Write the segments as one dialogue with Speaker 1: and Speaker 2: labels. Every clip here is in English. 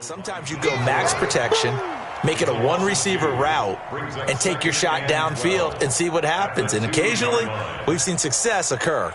Speaker 1: Sometimes you go max protection, make it a one-receiver route, and take your shot downfield and see what happens. And occasionally, we've seen success occur.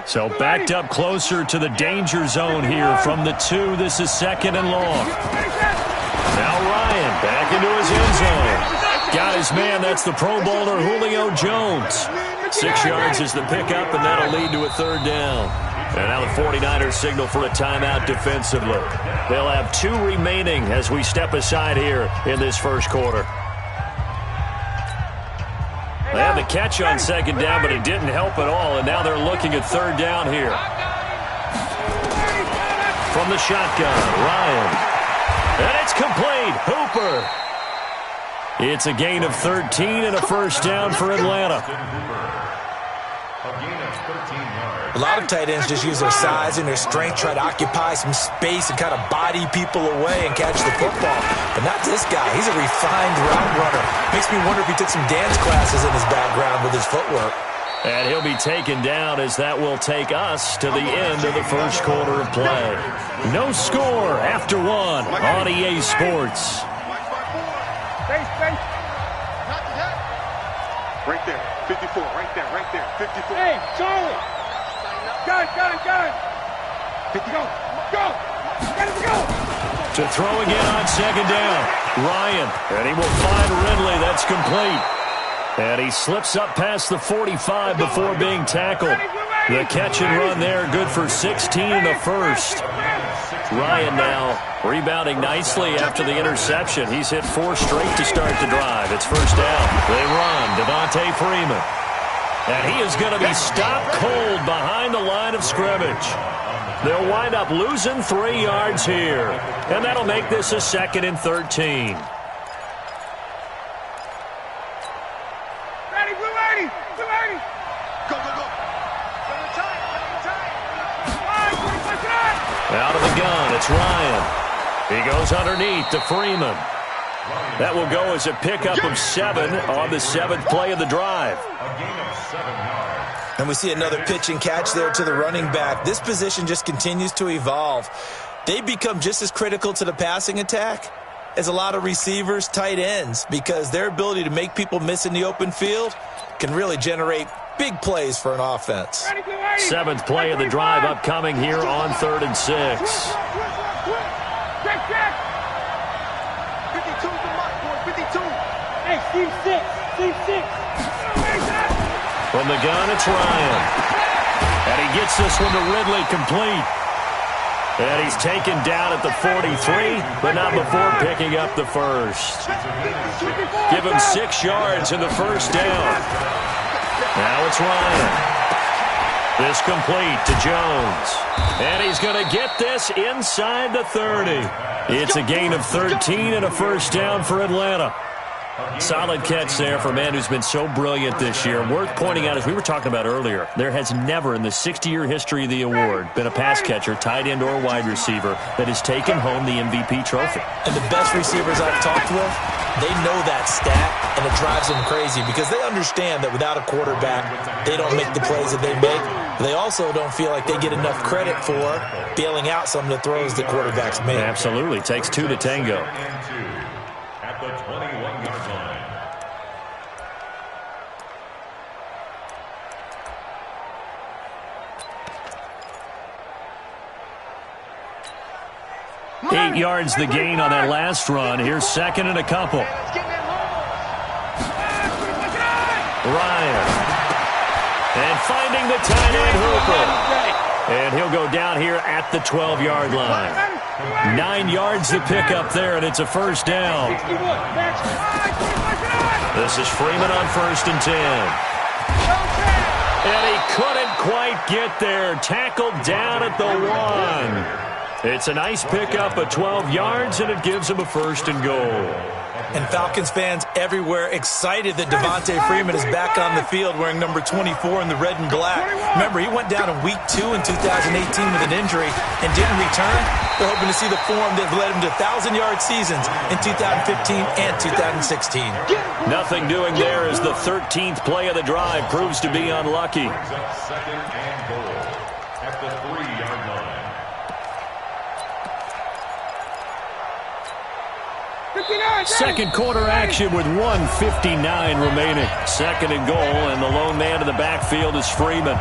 Speaker 2: So backed up closer to the danger zone here from the 2. This is 2nd and long. Now Ryan back into his end zone. Got his man. That's the Pro Bowler Julio Jones. 6 yards is the pickup, and that'll lead to a 3rd down. And now the 49ers signal for a timeout defensively. They'll have 2 remaining as we step aside here in this first quarter. They had the catch on 2nd down, but it didn't help at all, and now they're looking at 3rd down here. From the shotgun, Ryan. And it's complete. Hooper. It's a gain of 13 and a 1st down for Atlanta.
Speaker 1: A lot of tight ends just use their size and their strength, try to occupy some space and kind of body people away and catch the football. But not this guy. He's a refined route runner. Makes me wonder if he took some dance classes in his background with his footwork.
Speaker 2: And he'll be taken down as that will take us to the end of the first quarter of play. No score after 1 on EA Sports.
Speaker 3: Right there, 54, right there, 54.
Speaker 4: Hey, Charlie! Gun! 50, go! Let him go!
Speaker 2: To throw again on 2nd down. Ryan, and he will find Ridley. That's complete. And he slips up past the 45 before being tackled. The catch and run there, good for 16 and a 1st. Ryan now rebounding nicely after the interception. He's hit 4 straight to start the drive. It's 1st down. They run. Devontae Freeman. And he is going to be stopped cold behind the line of scrimmage. They'll wind up losing 3 yards here. And that'll make this a 2nd and 13.
Speaker 4: Ready, Blue Lady!
Speaker 3: Go!
Speaker 2: Out of the gun, it's Ryan. He goes underneath to Freeman. That will go as a pickup of 7 on the 7th play of the drive.
Speaker 1: And we see another pitch and catch there to the running back. This position just continues to evolve. They become just as critical to the passing attack as a lot of receivers, tight ends, because their ability to make people miss in the open field can really generate big plays for an offense.
Speaker 2: 7th play of the drive upcoming here on 3rd and 6.
Speaker 4: Check!
Speaker 3: 52's the mark, boy, 52.
Speaker 4: Hey, Steve 6.
Speaker 2: From the gun, it's Ryan. And he gets this one to Ridley complete. And he's taken down at the 43, but not before picking up the 1st. Give him 6 yards in the 1st down. Now it's Ryan. This complete to Jones. And he's going to get this inside the 30. It's a gain of 13 and a 1st down for Atlanta. Solid catch there for a man who's been so brilliant this year. Worth pointing out, as we were talking about earlier, there has never in the 60-year history of the award been a pass catcher, tight end, or wide receiver that has taken home the MVP trophy.
Speaker 1: And the best receivers I've talked with, they know that stat, and it drives them crazy because they understand that without a quarterback, they don't make the plays that they make. They also don't feel like they get enough credit for bailing out some of the throws that quarterbacks make.
Speaker 2: Absolutely. Takes 2 to tango.
Speaker 5: At the 21-yard line.
Speaker 2: Eight yards the gain on that last run. Here's 2nd and a couple. Ryan. And finding the tight end Hooper. And he'll go down here at the 12-yard line. 9 yards to pick up there, and it's a 1st down. This is Freeman on 1st and 10. And he couldn't quite get there. Tackled down at the 1. It's a nice pickup of 12 yards, and it gives him a 1st and goal.
Speaker 1: And Falcons fans everywhere excited that Devontae Freeman is back on the field wearing number 24 in the red and black. Remember, he went down in Week 2 in 2018 with an injury and didn't return. They're hoping to see the form that led him to 1,000-yard seasons in 2015 and 2016.
Speaker 2: Nothing doing there as the 13th play of the drive proves to be unlucky.
Speaker 5: Second and goal at the 3-yard line.
Speaker 2: Second quarter action with 1:59 remaining. 2nd and goal, and the lone man in the backfield is Freeman.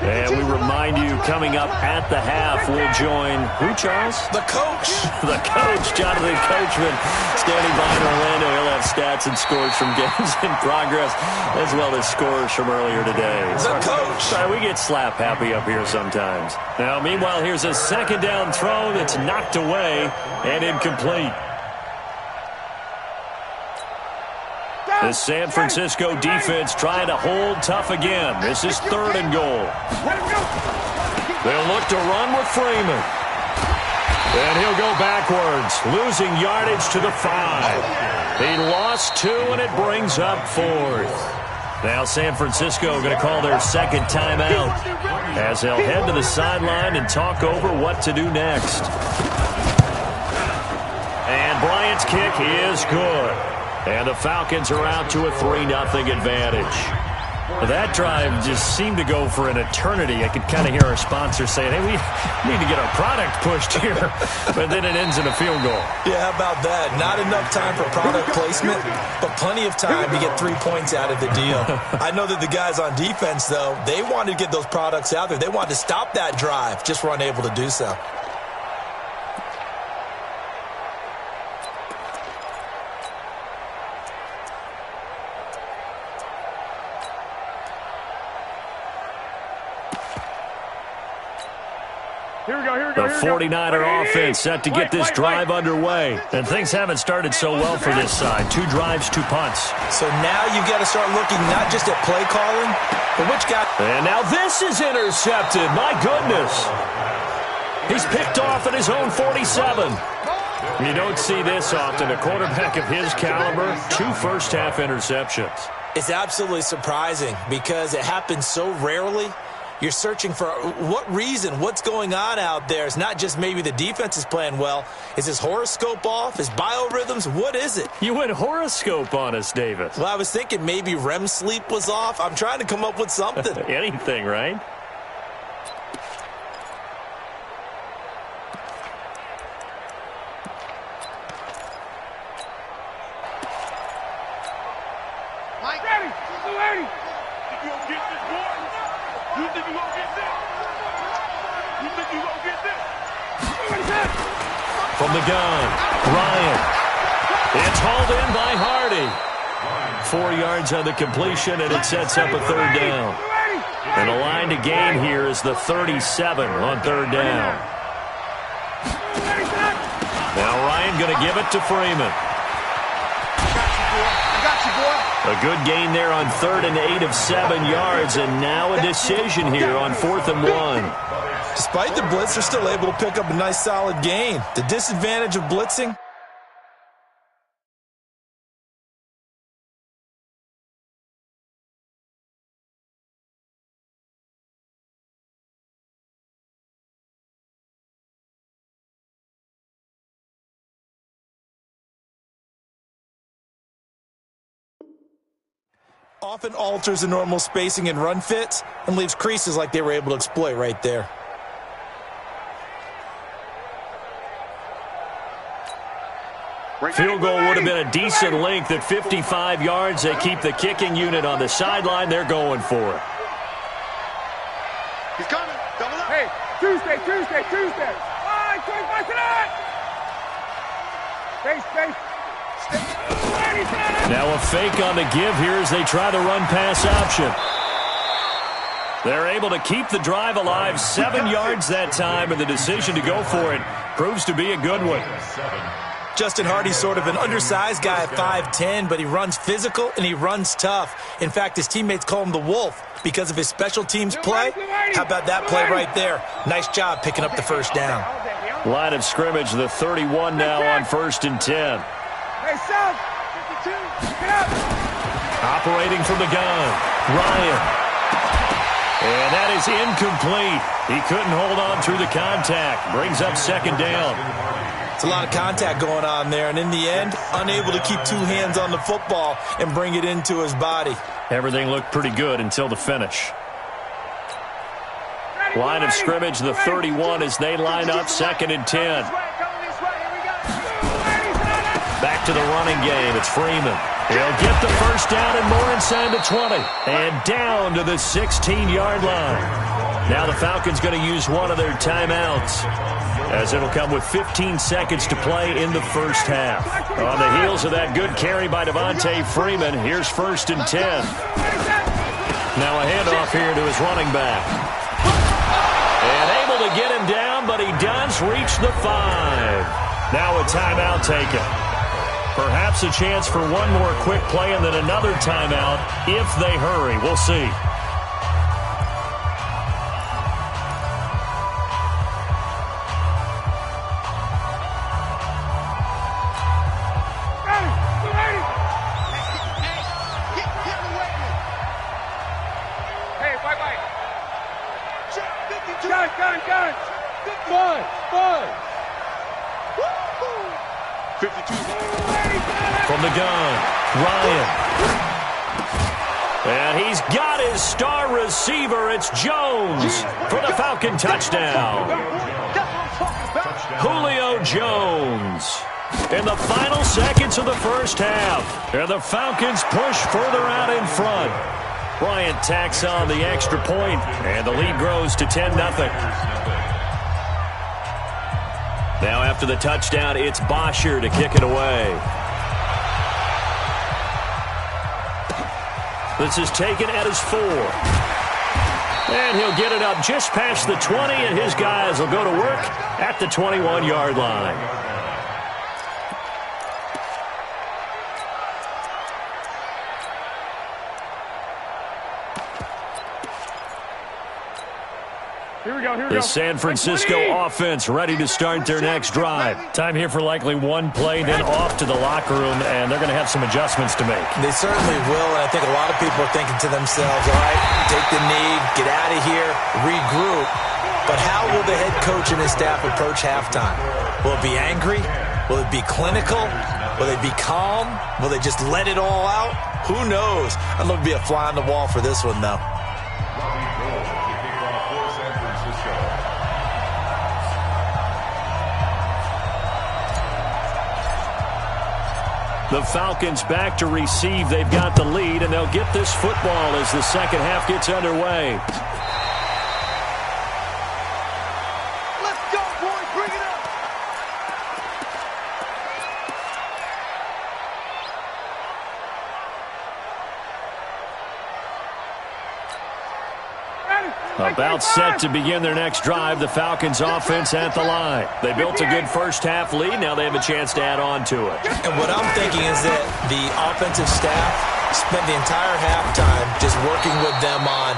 Speaker 2: And we remind you, coming up at the half, we'll join who, Charles?
Speaker 1: The coach.
Speaker 2: The coach, Jonathan Coachman, standing by in Orlando. He'll have stats and scores from games in progress, as well as scores from earlier today.
Speaker 1: The coach.
Speaker 2: Sorry, we get slap happy up here sometimes. Now, meanwhile, here's a 2nd down throw that's knocked away and incomplete. The San Francisco defense trying to hold tough again. This is 3rd and goal. They'll look to run with Freeman. And he'll go backwards, losing yardage to the 5. He lost 2, and it brings up 4th. Now San Francisco going to call their 2nd timeout as they'll head to the sideline and talk over what to do next. And Bryant's kick is good. And the Falcons are out to a 3-0 advantage. That drive just seemed to go for an eternity. I could kind of hear our sponsor saying, hey, we need to get our product pushed here. But then it ends in a field goal.
Speaker 1: Yeah, how about that? Not enough time for product placement, but plenty of time to get 3 points out of the deal. I know that the guys on defense, though, they wanted to get those products out there. They wanted to stop that drive, just were unable to do so.
Speaker 2: The 49er offense set to get this drive underway. And things haven't started so well for this side. 2 drives, 2 punts.
Speaker 1: So now you've got to start looking not just at play calling, but which guy.
Speaker 2: And now this is intercepted. My goodness. He's picked off at his own 47. You don't see this often. A quarterback of his caliber, 2 first-half interceptions.
Speaker 1: It's absolutely surprising because it happens so rarely. You're searching for what reason, what's going on out there. It's not just maybe the defense is playing well. Is his horoscope off? His biorhythms? What is it?
Speaker 2: You went horoscope on us, Davis.
Speaker 1: Well, I was thinking maybe REM sleep was off. I'm trying to come up with something.
Speaker 2: Anything, right?
Speaker 4: Mike, ready, ready. You gonna get this, boy? You think you gonna get this? You think you gonna get this?
Speaker 2: From the gun, Ryan. It's hauled in by Hardy. 4 yards on the completion, and it sets up a 3rd down. And the line to gain here is the 37 on 3rd down. Now Ryan going to give it to Freeman.
Speaker 3: I got you, boy.
Speaker 2: A good gain there on 3rd and 8 of 7 yards, and now a decision here on 4th and 1.
Speaker 1: Despite the blitz, they're still able to pick up a nice solid gain. The disadvantage of blitzing. Often alters the normal spacing and run fits and leaves creases like they were able to exploit right there.
Speaker 2: Field goal would have been a decent length at 55 yards. They keep the kicking unit on the sideline. They're going for it.
Speaker 3: He's coming. Double up.
Speaker 4: Hey, Tuesday. All right, 25 tonight. Space.
Speaker 2: Now a fake on the give here as they try the run-pass option. They're able to keep the drive alive, 7 yards that time, and the decision to go for it proves to be a good one.
Speaker 1: Justin Hardy's sort of an undersized guy at 5'10", but he runs physical and he runs tough. In fact, his teammates call him the Wolf because of his special teams play. How about that play right there? Nice job picking up the first down.
Speaker 2: Line of scrimmage, the 31 now on 1st and 10.
Speaker 3: Hey, South, 52, get up.
Speaker 2: Operating from the gun, Ryan. And that is incomplete. He couldn't hold on through the contact. Brings up 2nd down.
Speaker 1: It's a lot of contact going on there, and in the end, unable to keep 2 hands on the football and bring it into his body.
Speaker 2: Everything looked pretty good until the finish. Line of scrimmage, the 31 as they line up 2nd and 10. Back to the running game. It's Freeman. He'll get the first down and more inside the 20. And down to the 16-yard line. Now the Falcons going to use one of their timeouts, as it'll come with 15 seconds to play in the first half. On the heels of that good carry by Devontae Freeman, here's 1st and 10. Now a handoff here to his running back. And able to get him down, but he does reach the 5. Now a timeout taken. Perhaps a chance for one more quick play and then another timeout if they hurry. We'll see.
Speaker 3: Gun.
Speaker 4: 52.
Speaker 2: From the gun, Ryan. And he's got his star receiver. It's Jones for the Falcon touchdown. Julio Jones in the final seconds of the first half. And the Falcons push further out in front. Bryant tacks on the extra point, and the lead grows to 10-0. Now after the touchdown, it's Bosher to kick it away. This is taken at his 4. And he'll get it up just past the 20, and his guys will go to work at the 21-yard line. The San Francisco offense ready to start their next drive. Time here for likely one play, then off to the locker room, and they're going to have some adjustments to make.
Speaker 1: They certainly will, and I think a lot of people are thinking to themselves, all right, take the knee, get out of here, regroup. But how will the head coach and his staff approach halftime? Will it be angry? Will it be clinical? Will they be calm? Will they just let it all out? Who knows? I'd love to be a fly on the wall for this one, though.
Speaker 2: The Falcons back to receive. They've got the lead, and they'll get this football as the second half gets underway.
Speaker 3: Let's go, boys. Bring it up.
Speaker 2: About set to begin their next drive. The Falcons offense at the line. They built a good first half lead. Now they have a chance to add on to it.
Speaker 1: And what I'm thinking is that the offensive staff spent the entire halftime just working with them on,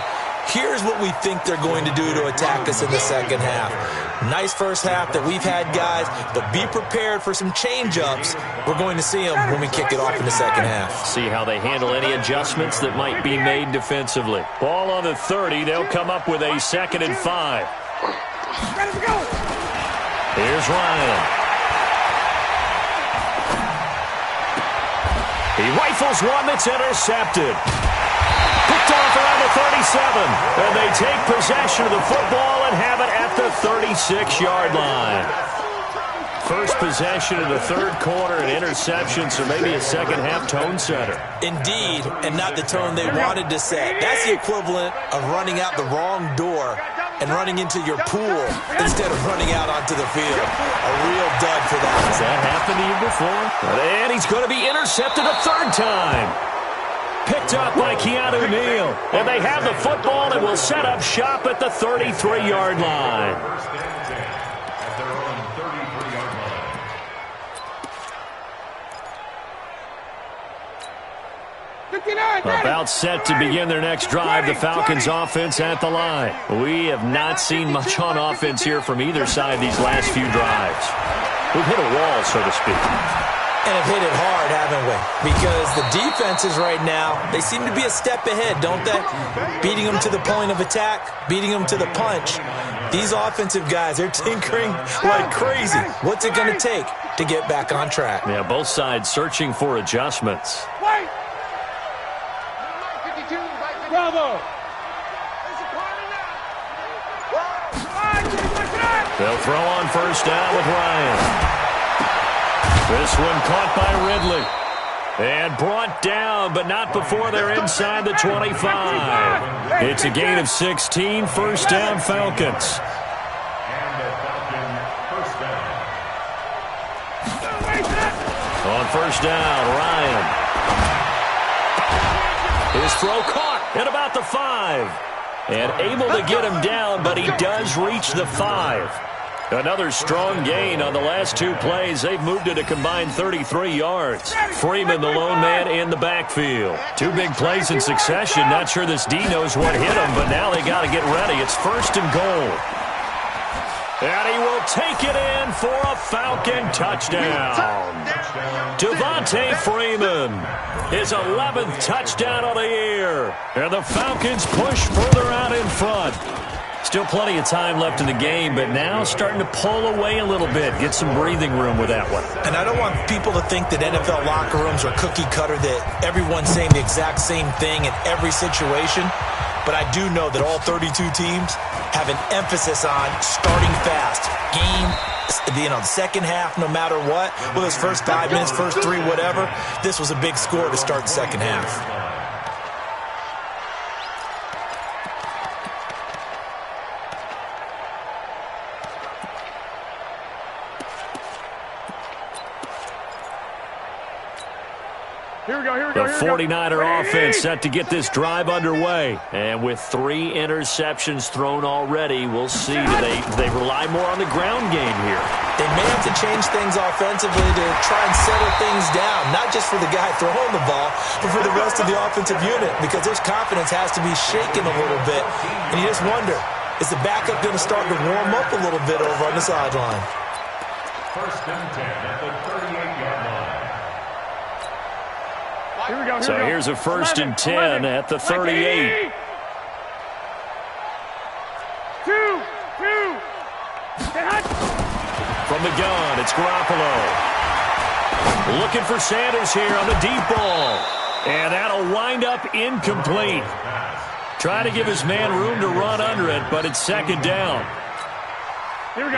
Speaker 1: here's what we think they're going to do to attack us in the second half. Nice first half that we've had, guys, but be prepared for some change-ups. We're going to see them when we kick it off in the second half.
Speaker 2: See how they handle any adjustments that might be made defensively. Ball on the 30. They'll come up with a 2nd and 5. Here's Ryan. He rifles one that's intercepted. Picked off around the 37. And they take possession of the football and have it at the 36-yard line. First possession of the third quarter, an interception, so maybe a second-half tone setter.
Speaker 1: Indeed, and not the tone they wanted to set. That's the equivalent of running out the wrong door and running into your pool instead of running out onto the field. A real dud for that.
Speaker 2: Has that happened to you before? And he's going to be intercepted a third time. Picked up by Keanu Neal. And they have the football and will set up shop at the 33-yard line. About set to begin their next drive, the Falcons offense at the line. We have not seen much on offense here from either side these last few drives. We've hit a wall, so to speak.
Speaker 1: And have hit it hard, haven't we? Because the defenses right now, they seem to be a step ahead, don't they? Beating them to the point of attack, beating them to the punch. These offensive guys, they're tinkering like crazy. What's it going to take to get back on track?
Speaker 2: Yeah, both sides searching for adjustments.
Speaker 3: Bravo.
Speaker 2: They'll throw on first down with Ryan. This one caught by Ridley. And brought down, but not before they're inside the 25. It's a gain of 16, first down Falcons.
Speaker 5: And the Falcon first down.
Speaker 2: On first down, Ryan. His throw caught at about the 5. And able to get him down, but he does reach the 5. Another strong gain on the last two plays. They've moved it a combined 33 yards. Freeman, the lone man in the backfield. Two big plays in succession. Not sure this D knows what hit him, but now they got to get ready. It's first and goal. And he will take it in for a Falcon touchdown. Devontae Freeman, his 11th touchdown of the year. And the Falcons push further out in front. Still plenty of time left in the game, but now starting to pull away a little bit. Get some breathing room with that one.
Speaker 1: And I don't want people to think that NFL locker rooms are cookie cutter, that everyone's saying the exact same thing in every situation. But I do know that all 32 teams have an emphasis on starting fast. Game, the second half, no matter what. Whether it's first 5 minutes, first 3, whatever. This was a big score to start the second half.
Speaker 2: The 49er offense set to get this drive underway. And with 3 interceptions thrown already, we'll see. Do they rely more on the ground game here?
Speaker 1: They may have to change things offensively to try and settle things down. Not just for the guy throwing the ball, but for the rest of the offensive unit. Because their confidence has to be shaken a little bit. And you just wonder, is the backup going to start to warm up a little bit over on the sideline?
Speaker 5: First and 10 at the 38-yard line.
Speaker 2: So here's a first and 10 at the 38.
Speaker 3: 2.
Speaker 2: From the gun, it's Garoppolo. Looking for Sanders here on the deep ball. And that'll wind up incomplete. Trying to give his man room to run under it, but it's second down.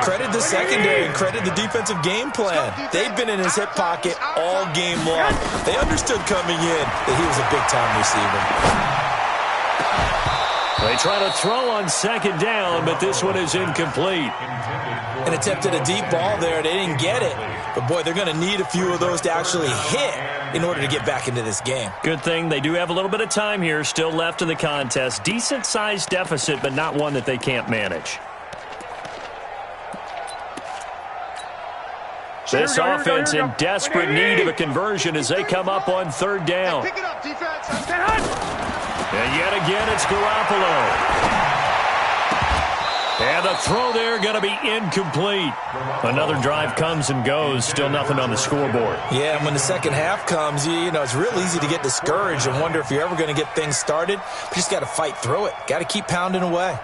Speaker 1: Credit the secondary and credit the defensive game plan. They've been in his hip pocket all game long. They understood coming in that he was a big-time receiver.
Speaker 2: They try to throw on second down, but this one is incomplete.
Speaker 1: And attempted a deep ball there. They didn't get it. But, boy, they're going to need a few of those to actually hit in order to get back into this game.
Speaker 2: Good thing they do have a little bit of time here still left in the contest. Decent-sized deficit, but not one that they can't manage. This offense in desperate need of a conversion as they come up on third down.
Speaker 3: Pick it up, defense.
Speaker 2: And yet again, it's Garoppolo. And the throw there going to be incomplete. Another drive comes and goes. Still nothing on the scoreboard.
Speaker 1: Yeah, and when the second half comes, you know, it's real easy to get discouraged and wonder if you're ever going to get things started. But you just got to fight through it. Got to keep pounding away.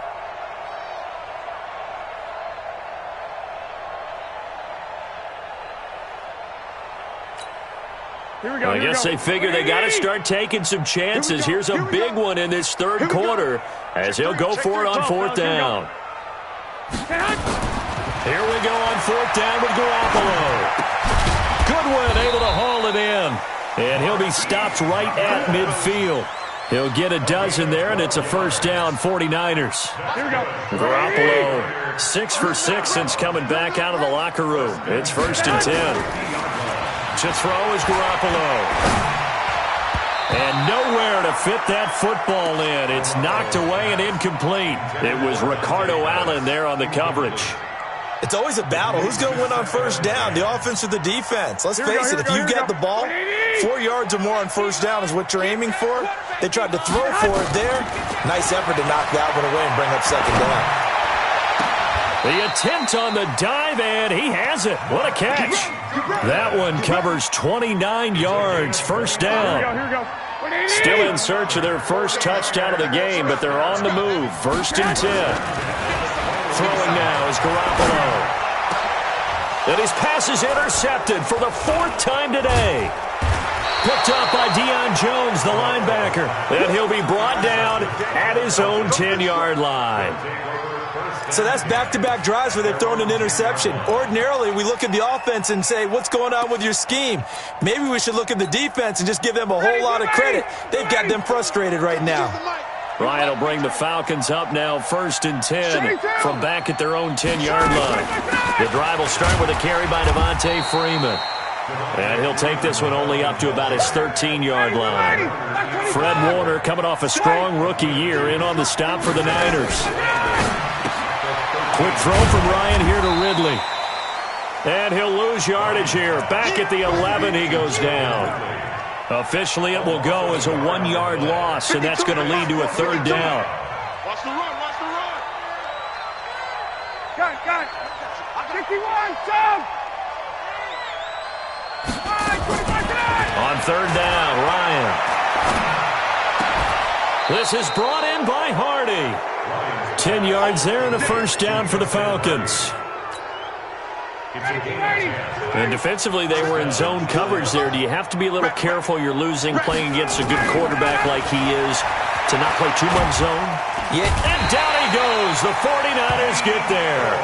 Speaker 2: I guess they figure they got to start taking some chances. Here's a big one in this third quarter as he'll go for it on fourth down. Here we go on fourth down with Garoppolo. Goodwin able to haul it in. And he'll be stopped right at midfield. He'll get a dozen there, and it's a first down, 49ers. Garoppolo, 6 for 6 since coming back out of the locker room. It's first and 10. To throw is Garoppolo. And nowhere to fit that football in. It's knocked away and incomplete. It was Ricardo Allen there on the coverage.
Speaker 1: It's always a battle. Who's going to win on first down, the offense or the defense? Let's face it, if you've got the ball, 4 yards or more on first down is what you're aiming for. They tried to throw for it there. Nice effort to knock that one away and bring up second down.
Speaker 2: The attempt on the dive, and he has it. What a catch. That one covers 29 yards, first down. Still in search of their first touchdown of the game, but they're on the move. First and 10. Throwing now is Garoppolo. And his pass is intercepted for the 4th time today. Picked up by Deion Jones, the linebacker. And he'll be brought down at his own 10-yard line.
Speaker 1: So that's back-to-back drives where they've thrown an interception. Ordinarily, we look at the offense and say, what's going on with your scheme? Maybe we should look at the defense and just give them a whole lot of credit. They've got them frustrated right now.
Speaker 2: Ryan will bring the Falcons up now, first and 10 from back at their own 10-yard line. The drive will start with a carry by Devontae Freeman. And he'll take this one only up to about his 13-yard line. Fred Warner coming off a strong rookie year in on the stop for the Niners. Quick throw from Ryan here to Ridley. And he'll lose yardage here. Back at the 11, he goes down. Officially, it will go as a 1-yard loss, and that's going to lead to a third down.
Speaker 4: Watch the run, watch the run. Got it. 51, Tom.
Speaker 2: On third down, Ryan. This is brought in by Hardy. 10 yards there and a first down for the Falcons. And defensively, they were in zone coverage there. Do you have to be a little careful you're losing playing against a good quarterback like he is to not play too much zone?
Speaker 1: Yeah.
Speaker 2: And down he goes. The 49ers get there.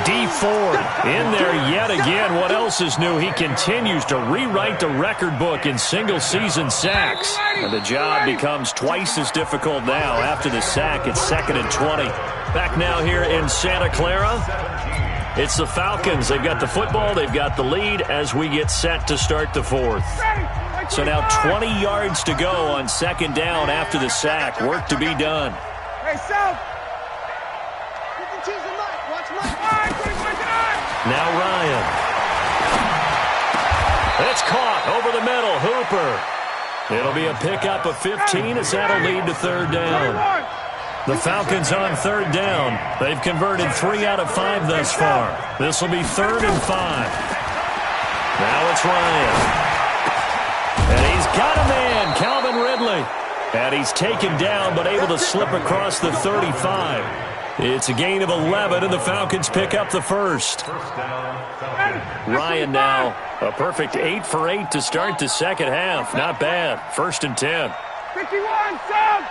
Speaker 2: D Ford in there yet again. What else is new? He continues to rewrite the record book in single-season sacks. And the job becomes twice as difficult now after the sack. It's 2nd and 20. Back now here in Santa Clara. It's the Falcons. They've got the football. They've got the lead as we get set to start the 4th. So now 20 yards to go on 2nd down after the sack. Work to be done.
Speaker 3: Hey, South.
Speaker 2: Now Ryan. It's caught over the middle. Hooper. It'll be a pickup of 15 as that'll lead to third down. The Falcons on third down. They've converted 3 out of 5 thus far. This will be 3rd and 5. Now it's Ryan. And he's got a man, Calvin Ridley. And he's taken down but able to slip across the 35. It's a gain of 11, and the Falcons pick up the first. Ryan now, a perfect 8 for 8 to start the second half. Not bad. 1st and 10.
Speaker 3: 51, South.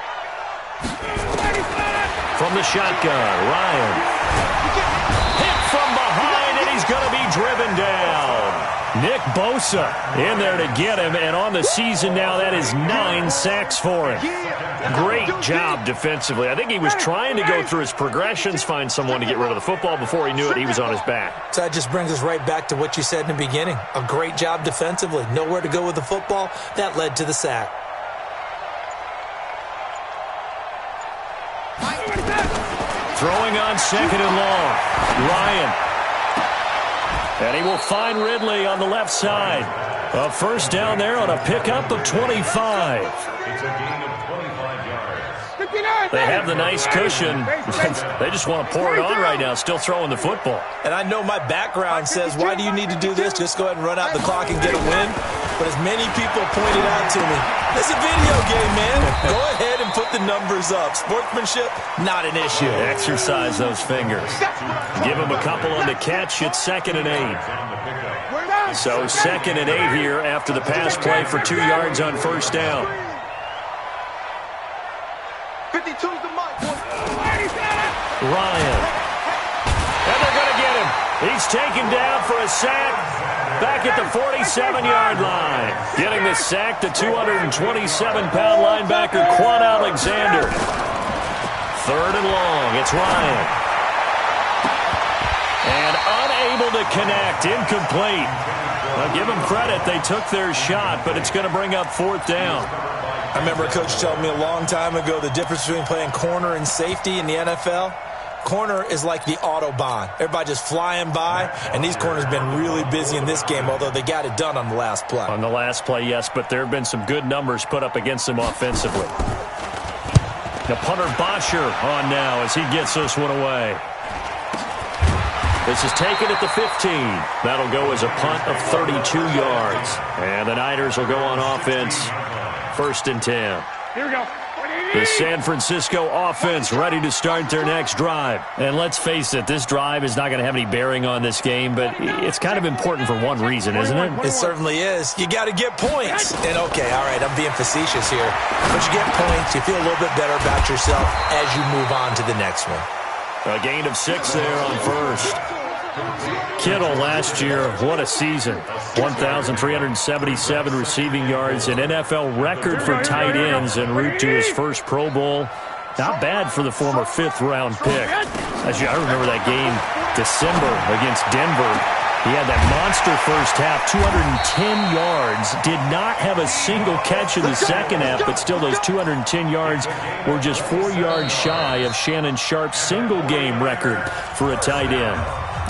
Speaker 2: From the shotgun, Ryan. Hit from behind, and he's going to be driven down. Nick Bosa in there to get him, and on the season now, that is 9 sacks for him. Great job defensively. I think he was trying to go through his progressions, find someone to get rid of the football. Before he knew it, he was on his back.
Speaker 1: So that just brings us right back to what you said in the beginning. A great job defensively. Nowhere to go with the football. That led to the sack.
Speaker 2: Throwing on 2nd and long. Ryan. And he will find Ridley on the left side. A first down there on a pickup of 25.
Speaker 5: It's a gain of 25 yards.
Speaker 2: They have the nice cushion. They just want to pour it on right now, still throwing the football.
Speaker 1: And I know my background says, why do you need to do this? Just go ahead and run out the clock and get a win. But as many people pointed out to me, it's a video game, man. Go ahead and put the numbers up. Sportsmanship, not an issue.
Speaker 2: Exercise those fingers. Give him a couple on the catch. It's 2nd and 8. So 2nd and 8 here after the pass play for 2 yards on first down.
Speaker 3: 52's the mark, boy.
Speaker 2: Ryan. And they're going to get him. He's taken down for a sack back at the 47-yard line. Getting the sack, the 227-pound linebacker, Quan Alexander. 3rd and long. It's Ryan. And unable to connect. Incomplete. Now, give them credit. They took their shot, but it's going to bring up 4th down.
Speaker 1: I remember a coach telling me a long time ago the difference between playing corner and safety in the NFL. corner is like the Autobahn. Everybody just flying by, and these corners have been really busy in this game, although they got it done on the last play.
Speaker 2: On the last play, yes, but there have been some good numbers put up against them offensively. The punter Bosher on now as he gets this one away. This is taken at the 15. That'll go as a punt of 32 yards. And the Niners will go on offense, 1st and 10.
Speaker 4: Here we go.
Speaker 2: The San Francisco offense ready to start their next drive. And let's face it, this drive is not going to have any bearing on this game, but it's kind of important for one reason, isn't it?
Speaker 1: It certainly is. You got to get points. And, okay, all right, I'm being facetious here. But you get points, you feel a little bit better about yourself as you move on to the next one.
Speaker 2: A gain of 6 there on first. Kittle last year, what a season. 1,377 receiving yards, an NFL record for tight ends en route to his first Pro Bowl. Not bad for the former 5th-round pick. I remember that game, December, against Denver. He had that monster first half, 210 yards. Did not have a single catch in the second half, but still those 210 yards were just 4 yards shy of Shannon Sharp's single-game record for a tight end.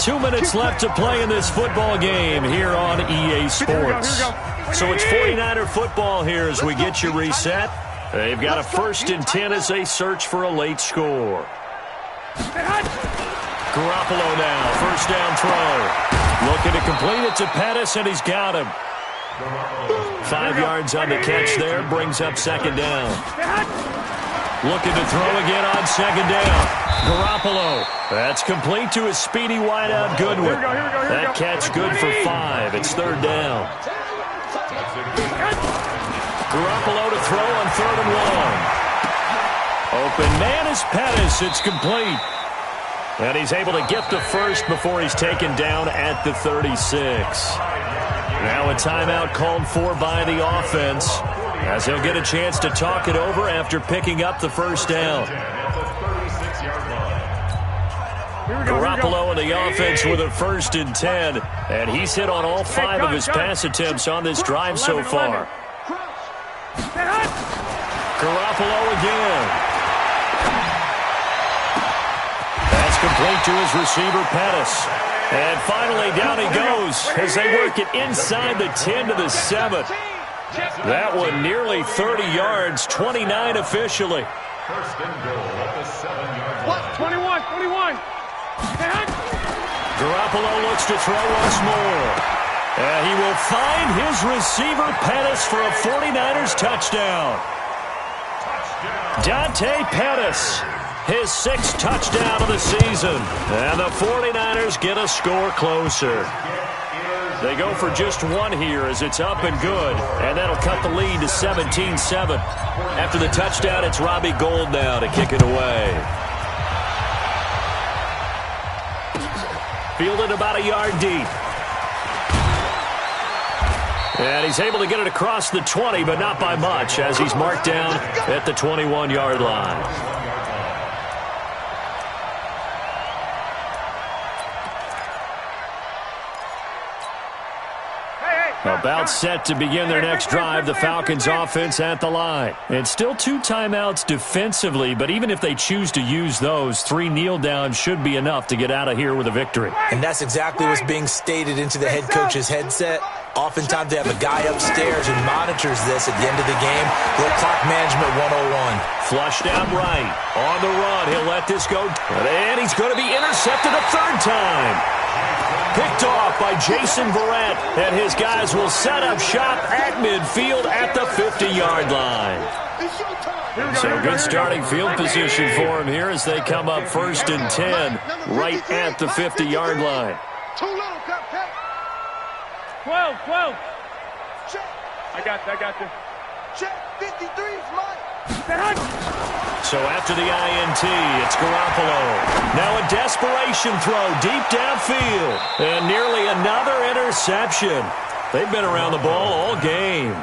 Speaker 2: 2 minutes left to play in this football game here on EA Sports. So it's 49er football here as we get you reset. They've got a 1st and 10 as they search for a late score. Garoppolo now, 1st down throw. Looking to complete it to Pettis, and he's got him. 5 yards on the catch there, brings up 2nd down. Looking to throw again on 2nd down. Garoppolo. That's complete to his speedy wideout Goodwin. That catch good for 5. It's 3rd down. Garoppolo to throw on 3rd and long. Open man is Pettis. It's complete. And he's able to get the first before he's taken down at the 36. Now a timeout called for by the offense, as he'll get a chance to talk it over after picking up the 1st down. Garoppolo and the offense with a 1st and 10, and he's hit on all 5 of his pass attempts on this drive so far. Garoppolo again. That's complete to his receiver, Pettis. And finally, down he goes as they work it inside the 10 to the 7. That one nearly 30 yards, 29 officially.
Speaker 5: 1st and goal at the 7-yard line.
Speaker 4: 21.
Speaker 2: Garoppolo looks to throw once more. And he will find his receiver, Pettis, for a 49ers touchdown. Dante Pettis, his 6th touchdown of the season. And the 49ers get a score closer. They go for just 1 here as it's up and good. And that'll cut the lead to 17-7. After the touchdown, it's Robbie Gould now to kick it away. Fielded about a yard deep. And he's able to get it across the 20, but not by much, as he's marked down at the 21-yard line. About set to begin their next drive, the Falcons offense at the line. And still 2 timeouts defensively, but even if they choose to use those, 3 kneel downs should be enough to get out of here with a victory.
Speaker 1: And that's exactly what's being stated into the head coach's headset. Oftentimes they have a guy upstairs who monitors this at the end of the game. Little clock management 101.
Speaker 2: Flushed out right. On the run, he'll let this go. And he's going to be intercepted a 3rd time. Picked off by Jason Verrett, and his guys will set up shop at midfield at the 50-yard line. So good starting field position for him here as they come up 1st and 10 right at the 50-yard line.
Speaker 4: 12. I got this.
Speaker 3: Check 53's mine.
Speaker 2: So after the INT, it's Garoppolo. Now a desperation throw deep downfield. And nearly another interception. They've been around the ball all game.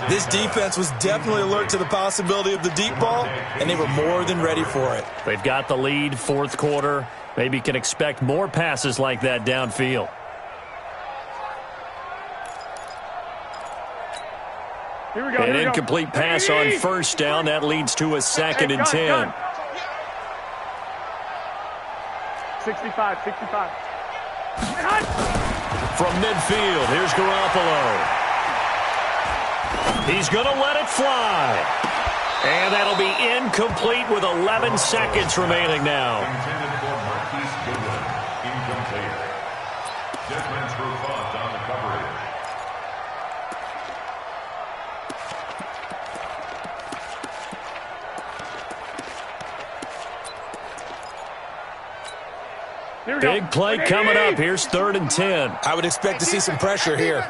Speaker 1: This defense was definitely alert to the possibility of the deep ball, and they were more than ready for it.
Speaker 2: They've got the lead, 4th quarter. Maybe can expect more passes like that downfield. An incomplete pass on 1st down. That leads to a 2nd and 10.
Speaker 4: 65, 65.
Speaker 2: From midfield, here's Garoppolo. He's going to let it fly. And that'll be incomplete with 11 seconds remaining now.
Speaker 5: Intended for Marquise Goodwin. Incomplete. Desmond Trufant on the coverage.
Speaker 2: Big play coming up. Here's 3rd and 10.
Speaker 1: I would expect to see some pressure here.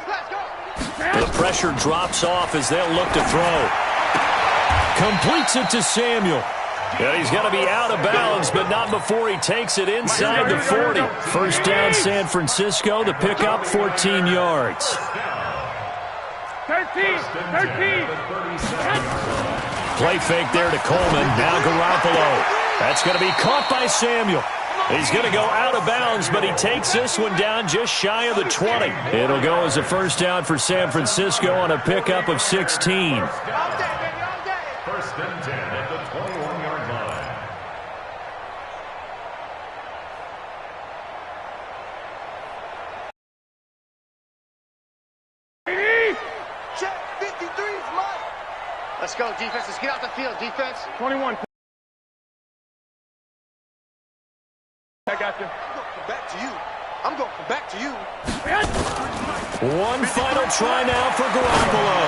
Speaker 2: The pressure drops off as they'll look to throw. Completes it to Samuel. And he's going to be out of bounds, but not before he takes it inside the 40. First down, San Francisco. The pickup, 14 yards.
Speaker 4: 13.
Speaker 2: Play fake there to Coleman. Now Garoppolo. That's going to be caught by Samuel. He's going to go out of bounds, but he takes this one down just shy of the 20. It'll go as a first down for San Francisco on a pickup of 16.
Speaker 5: 1st and 10 at the 21-yard line.
Speaker 3: Check, 53 is mine.
Speaker 6: Let's go, defense. Let's get out the field, defense.
Speaker 4: 21. I got you.
Speaker 3: I'm going to come back to you.
Speaker 2: One final try now for Garoppolo.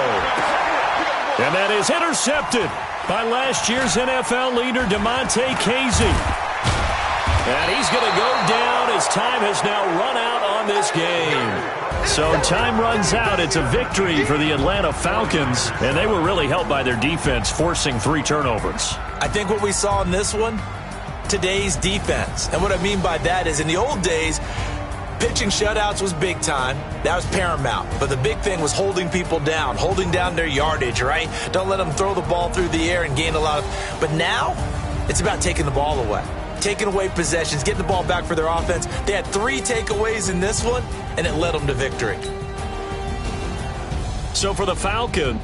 Speaker 2: And that is intercepted by last year's NFL leader, DeMonte Casey. And he's going to go down as time has now run out on this game. So time runs out. It's a victory for the Atlanta Falcons, and they were really helped by their defense, forcing 3 turnovers.
Speaker 1: I think what we saw in this one, today's defense. And what I mean by that is in the old days, pitching shutouts was big time. That was paramount. But the big thing was holding people down, holding down their yardage, right? Don't let them throw the ball through the air and gain a lot of... But now, it's about taking the ball away. Taking away possessions, getting the ball back for their offense. They had 3 takeaways in this one, and it led them to victory.
Speaker 2: So for the Falcons,